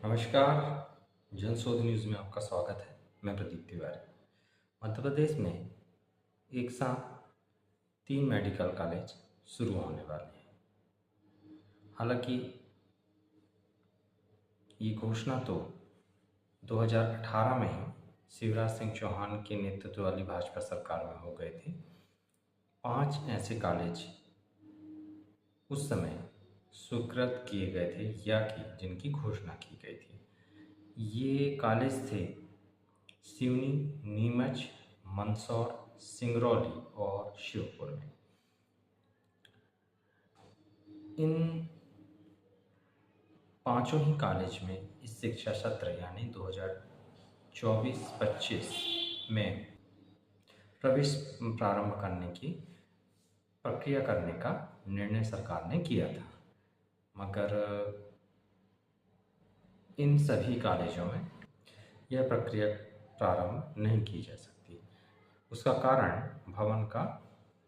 नमस्कार। जनशोध न्यूज़ में आपका स्वागत है। मैं प्रदीप तिवारी। मध्य प्रदेश में एक साथ 3 मेडिकल कॉलेज शुरू होने वाले हैं। हालांकि ये घोषणा तो 2018 में ही शिवराज सिंह चौहान के नेतृत्व वाली भाजपा सरकार में हो गए थे। 5 ऐसे कॉलेज उस समय स्वीकृत किए गए थे या कि जिनकी घोषणा की गई थी। ये कॉलेज थे सिवनी, नीमच, मंदसौर, सिंगरौली और श्योपुर में। इन पांचों ही कॉलेज में इस शिक्षा सत्र यानी 2024-25 में प्रवेश प्रारंभ करने की प्रक्रिया करने का निर्णय सरकार ने किया था, मगर इन सभी कॉलेजों में यह प्रक्रिया प्रारंभ नहीं की जा सकती। उसका कारण भवन का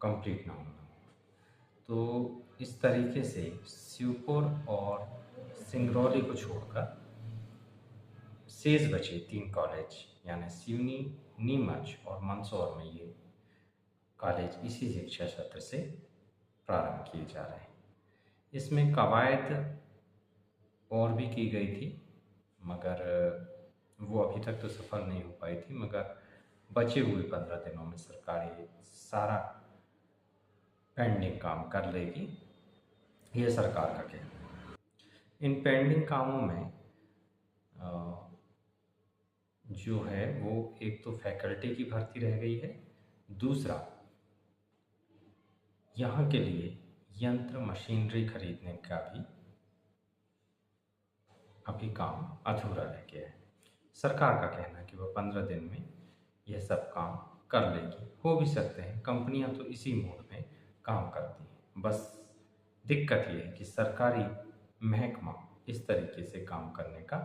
कंप्लीट ना होना। तो इस तरीके से श्योपुर और सिंगरौली को छोड़कर शेष बचे 3 कॉलेज यानी सिवनी, नीमच और मंदसौर में ये कॉलेज इसी शिक्षा सत्र से प्रारंभ किए जा रहे हैं। इसमें कवायद और भी की गई थी, मगर वो अभी तक तो सफल नहीं हो पाई थी। मगर बचे हुए 15 दिनों में सरकार ये सारा पेंडिंग काम कर लेगी, ये सरकार का कहना है। इन पेंडिंग कामों में जो है वो एक तो फैकल्टी की भर्ती रह गई है, दूसरा यहाँ के लिए यंत्र मशीनरी खरीदने का भी अभी काम अधूरा रह गया है। सरकार का कहना है कि वह 15 दिन में यह सब काम कर लेगी। हो भी सकते हैं, कंपनियां तो इसी मोड में काम करती हैं। बस दिक्कत यह है कि सरकारी महकमा इस तरीके से काम करने का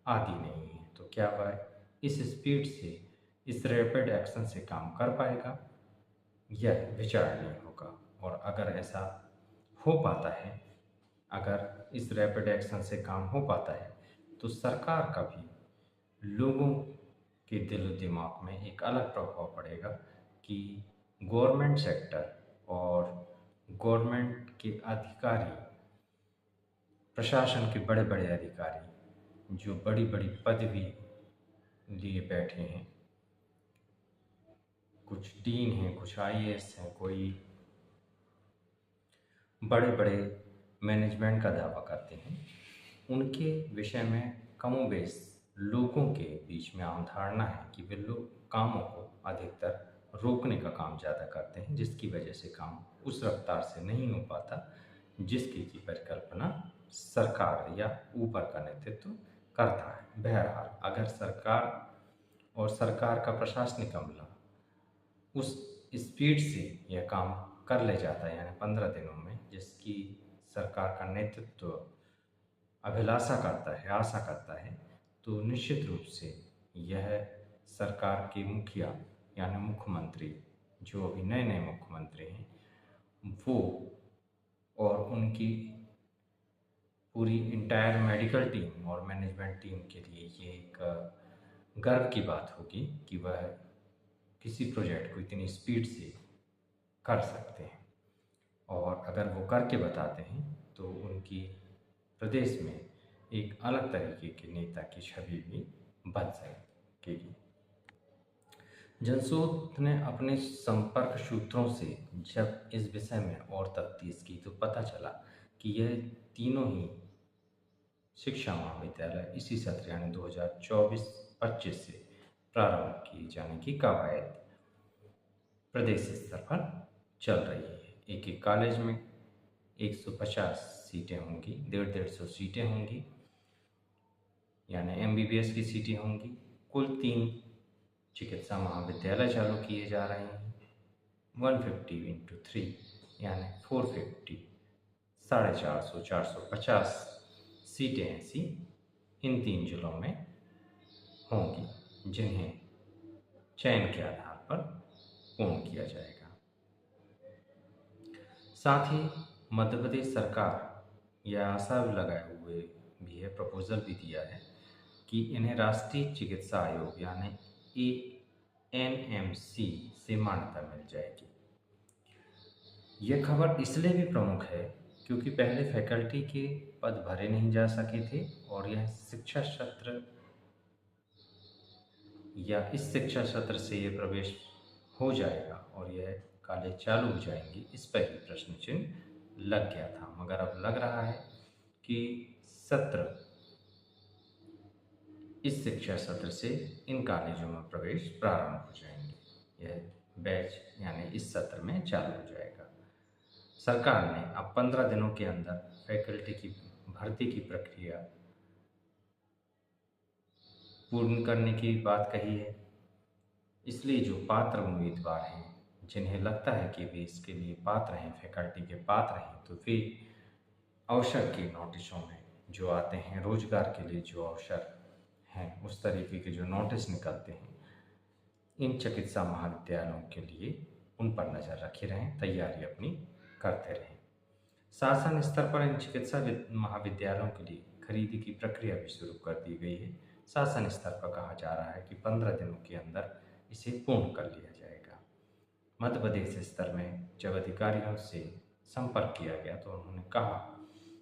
आदी नहीं है। तो क्या वह इस स्पीड से, इस रैपिड एक्शन से काम कर पाएगा, यह विचारणीय होगा। और अगर ऐसा हो पाता है, अगर इस रैपिड एक्शन से काम हो पाता है, तो सरकार का भी लोगों के दिल दिमाग में एक अलग प्रभाव पड़ेगा कि गवर्नमेंट सेक्टर और गवर्नमेंट के अधिकारी, प्रशासन के बड़े बड़े अधिकारी जो बड़ी बड़ी पदवी लिए बैठे हैं, कुछ डीन हैं, कुछ आईएएस हैं, कोई बड़े बड़े मैनेजमेंट का दावा करते हैं, उनके विषय में कमोबेश लोगों के बीच में आम धारणा है कि वे लोग कामों को अधिकतर रोकने का काम ज़्यादा करते हैं, जिसकी वजह से काम उस रफ्तार से नहीं हो पाता जिसकी की परिकल्पना सरकार या ऊपर का नेतृत्व करता है। बहरहाल, अगर सरकार और सरकार का प्रशासनिक अमला उस स्पीड से यह काम कर ले जाता है यानी 15 दिनों में, जिसकी सरकार का नेतृत्व अभिलाषा करता है, आशा करता है, तो निश्चित रूप से यह सरकार के मुखिया यानी मुख्यमंत्री, जो अभी नए नए मुख्यमंत्री हैं, वो और उनकी पूरी इंटायर मेडिकल टीम और मैनेजमेंट टीम के लिए ये एक गर्व की बात होगी कि वह किसी प्रोजेक्ट को इतनी स्पीड से कर सकते हैं। और अगर वो करके बताते हैं तो उनकी प्रदेश में एक अलग तरीके के नेता की छवि भी बन सकेगी। जनशोध ने अपने संपर्क सूत्रों से जब इस विषय में और तफ्तीश की तो पता चला कि यह तीनों ही शिक्षा महाविद्यालय इसी सत्र यानी 2024-25 से प्रारंभ किए जाने की कवायद प्रदेश स्तर पर चल रही है। एक एक कॉलेज में 150 सीटें होंगी, 150 सीटें होंगी, यानी एमबीबीएस की सीटें होंगी। कुल 3 चिकित्सा महाविद्यालय चालू किए जा रहे हैं। 150 इंटू 3 यानी 450, 450, 450 सीटें ऐसी इन 3 जिलों में होंगी, जिन्हें चयन के आधार पर पूर्ण किया जाएगा। साथ ही मध्य प्रदेश सरकार यह आशा लगाए हुए भी है, प्रपोजल भी दिया है कि इन्हें राष्ट्रीय चिकित्सा आयोग यानी ANMC से मान्यता मिल जाएगी। यह खबर इसलिए भी प्रमुख है क्योंकि पहले फैकल्टी के पद भरे नहीं जा सके थे और यह शिक्षा सत्र या इस शिक्षा सत्र से ये प्रवेश हो जाएगा और यह कॉलेज चालू हो जाएंगे, इस पर ही प्रश्न चिन्ह लग गया था। मगर अब लग रहा है कि सत्र इस शिक्षा सत्र से इन कॉलेजों में प्रवेश प्रारंभ हो जाएंगे। यह बैच यानी इस सत्र में चालू हो जाएगा। सरकार ने अब 15 दिनों के अंदर फैकल्टी की भर्ती की प्रक्रिया पूर्ण करने की बात कही है। इसलिए जो पात्र उम्मीदवार हैं, जिन्हें लगता है कि वे इसके लिए पात्र हैं, फैकल्टी के पात्र हैं, तो वे अवसर के नोटिसों में जो आते हैं, रोजगार के लिए जो अवसर हैं, उस तरीके के जो नोटिस निकलते हैं, इन चिकित्सा महाविद्यालयों के लिए उन पर नज़र रखे रहें, तैयारी अपनी करते रहें। शासन स्तर पर इन चिकित्सा महाविद्यालयों के लिए खरीदी की प्रक्रिया भी शुरू कर दी गई है। शासन स्तर पर कहा जा रहा है कि 15 दिनों के अंदर इसे पूर्ण कर लिया जाएगा। मध्य प्रदेश स्तर में जब अधिकारियों से संपर्क किया गया तो उन्होंने कहा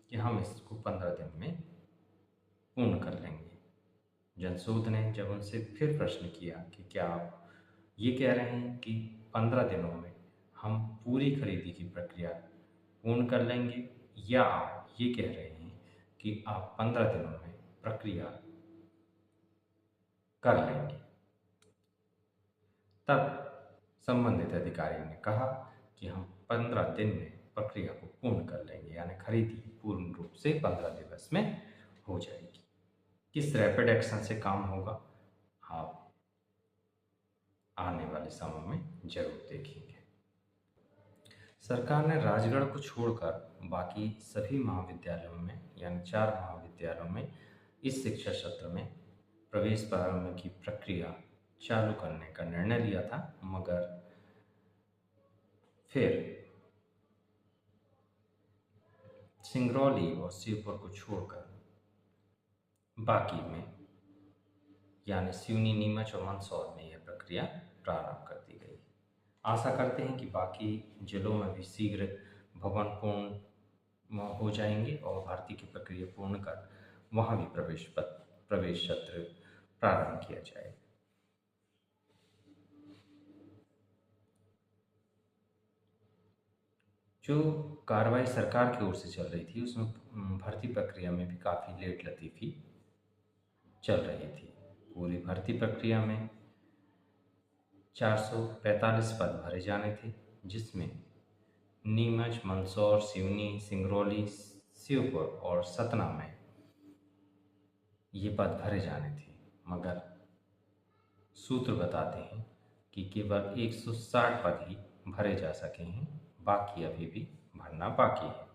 कि हम इसको 15 दिन में पूर्ण कर लेंगे। जनशोध ने जब उनसे फिर प्रश्न किया कि क्या आप ये कह रहे हैं कि 15 दिनों में हम पूरी खरीदी की प्रक्रिया पूर्ण कर लेंगे, या आप ये कह रहे हैं कि आप 15 दिनों में प्रक्रिया कर लेंगे, तब संबंधित अधिकारी ने कहा कि हम 15 दिन में प्रक्रिया को पूर्ण कर लेंगे, यानी खरीदी पूर्ण रूप से 15 दिवस में हो जाएगी। किस रैपिड एक्शन से काम होगा, आप आने वाले समय में जरूर देखेंगे। सरकार ने राजगढ़ को छोड़कर बाकी सभी महाविद्यालयों में यानी 4 महाविद्यालयों में इस शिक्षा सत्र में प्रवेश प्रारंभ की प्रक्रिया चालू करने का निर्णय लिया था, मगर फिर सिंगरौली और श्योपुर को छोड़कर बाकी में यानी सिवनी, नीमच और मंदसौर में यह प्रक्रिया प्रारंभ कर दी गई। आशा करते हैं कि बाकी जिलों में भी शीघ्र भवन पूर्ण हो जाएंगे और भर्ती की प्रक्रिया पूर्ण कर वहाँ भी प्रवेश सत्र प्रारंभ किया जाएगा। जो कार्रवाई सरकार की ओर से चल रही थी उसमें भर्ती प्रक्रिया में भी काफ़ी लेट लतीफ़ी चल रही थी। पूरी भर्ती प्रक्रिया में 445 पद भरे जाने थे, जिसमें नीमच, मंदसौर, सिवनी, सिंगरौली, श्योपुर और सतना में ये पद भरे जाने थे, मगर सूत्र बताते हैं कि केवल 160 पद ही भरे जा सके हैं, बाकी अभी भी भरना बाकी है।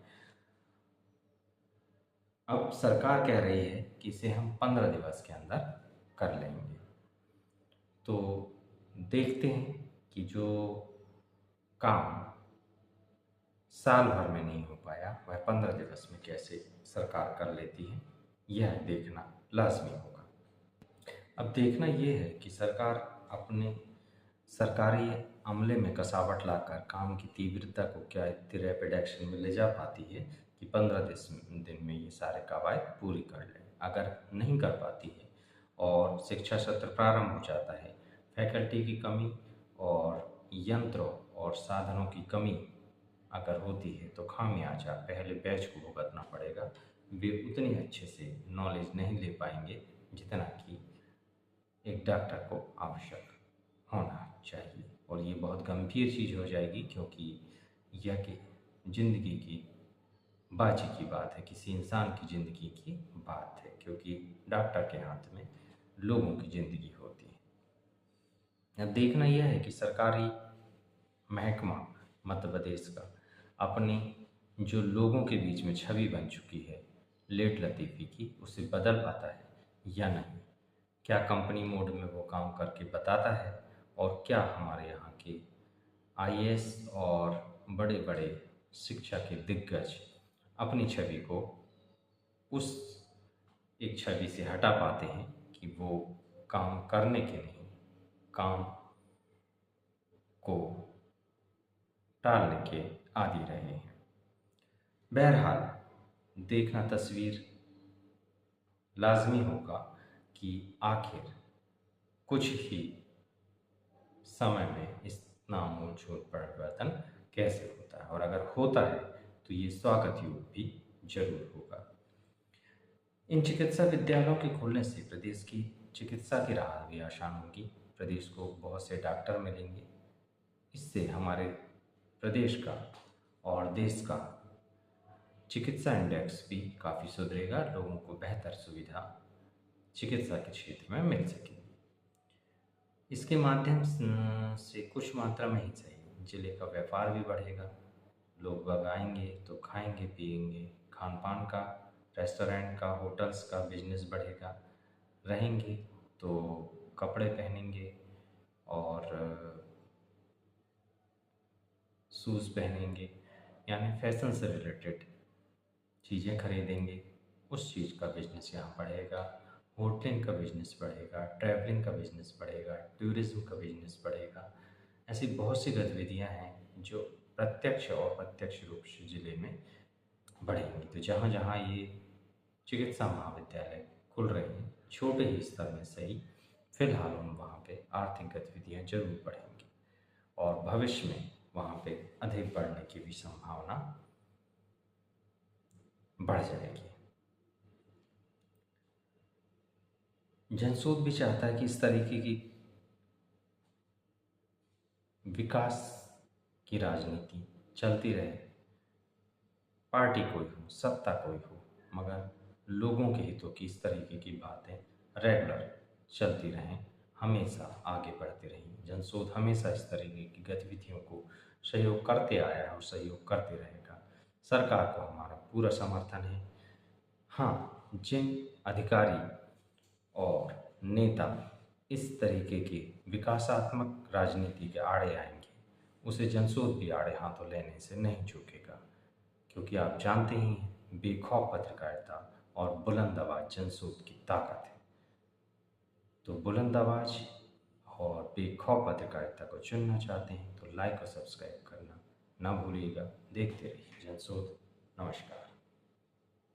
अब सरकार कह रही है कि इसे हम 15 दिवस के अंदर कर लेंगे, तो देखते हैं कि जो काम साल भर में नहीं हो पाया वह 15 दिवस में कैसे सरकार कर लेती है, यह देखना लाजमी होगा। अब देखना यह है कि सरकार अपने सरकारी अमले में कसावट लाकर काम की तीव्रता को क्या इतनी रैपिड एक्शन में ले जा पाती है कि 15 दिन में ये सारे कवायद पूरी कर लें। अगर नहीं कर पाती है और शिक्षा सत्र प्रारंभ हो जाता है, फैकल्टी की कमी और यंत्रों और साधनों की कमी अगर होती है तो खामियाजा पहले बैच को भुगतना पड़ेगा। वे उतनी अच्छे से नॉलेज नहीं ले पाएंगे जितना कि एक डॉक्टर को आवश्यक होना चाहिए, और ये बहुत गंभीर चीज़ हो जाएगी क्योंकि यह कि ज़िंदगी की बाजी की बात है, किसी इंसान की ज़िंदगी की बात है, क्योंकि डॉक्टर के हाथ में लोगों की ज़िंदगी होती है। अब देखना यह है कि सरकारी महकमा मध्य प्रदेश का अपनी जो लोगों के बीच में छवि बन चुकी है लेट लतीफ़ी की, उसे बदल पाता है या नहीं। क्या कंपनी मोड में वो काम करके बताता है, और क्या हमारे यहाँ के IAS और बड़े बड़े शिक्षा के दिग्गज अपनी छवि को उस एक छवि से हटा पाते हैं कि वो काम करने के नहीं, काम को टालने के आदी रहे हैं। बहरहाल देखना तस्वीर लाजमी होगा कि आखिर कुछ ही समय में इस नामूलचूल परिवर्तन कैसे होता है, और अगर होता है तो ये स्वागत योग्य भी जरूर होगा। इन चिकित्सा विद्यालयों के खुलने से प्रदेश की चिकित्सा की राह भी आसान होगी। प्रदेश को बहुत से डॉक्टर मिलेंगे। इससे हमारे प्रदेश का और देश का चिकित्सा इंडेक्स भी काफ़ी सुधरेगा। लोगों को बेहतर सुविधा चिकित्सा के क्षेत्र में मिल सकेगी। इसके माध्यम से कुछ मात्रा में ही सही जिले का व्यापार भी बढ़ेगा। लोग बाग आएंगे तो खाएंगे पिएंगे, खान पान का, रेस्टोरेंट का, होटल्स का बिजनेस बढ़ेगा। रहेंगे तो कपड़े पहनेंगे और शूज़ पहनेंगे, यानी फैशन से रिलेटेड चीज़ें खरीदेंगे। उस चीज़ का बिजनेस यहाँ बढ़ेगा। होटलिंग का बिजनेस बढ़ेगा, ट्रैवलिंग का बिजनेस बढ़ेगा, टूरिज़्म का बिजनेस बढ़ेगा। ऐसी बहुत सी गतिविधियाँ हैं जो प्रत्यक्ष और अप्रत्यक्ष रूप से ज़िले में बढ़ेंगी। तो जहाँ जहाँ ये चिकित्सा महाविद्यालय खुल रहे हैं, छोटे ही स्तर में सही, फिलहाल वहाँ पे आर्थिक गतिविधियाँ जरूर बढ़ेंगी और भविष्य में वहाँ पे अधिक बढ़ने की भी संभावना बढ़ जाएगी। जनशोध भी चाहता है कि इस तरीके की विकास की राजनीति चलती रहे। पार्टी कोई हो, सत्ता कोई हो, मगर लोगों के हितों की इस तरीके की बातें रेगुलर चलती रहें, हमेशा आगे बढ़ती रहें। जनशोध हमेशा इस तरीके की गतिविधियों को सहयोग करते आया है और सहयोग करते रहेगा। सरकार को हमारा पूरा समर्थन है। हाँ, जिन अधिकारी और नेता इस तरीके की विकासात्मक राजनीति के आड़े आएंगे, उसे जनशोध भी आड़े हाथों लेने से नहीं चूकेगा, क्योंकि आप जानते ही हैं बेखौफ पत्रकारिता और बुलंद आवाज़ जनशोध की ताकत है। तो बुलंद आवाज़ और बेखौफ पत्रकारिता को चुनना चाहते हैं तो लाइक और सब्सक्राइब करना ना भूलिएगा। देखते रहिए जनशोध। नमस्कार।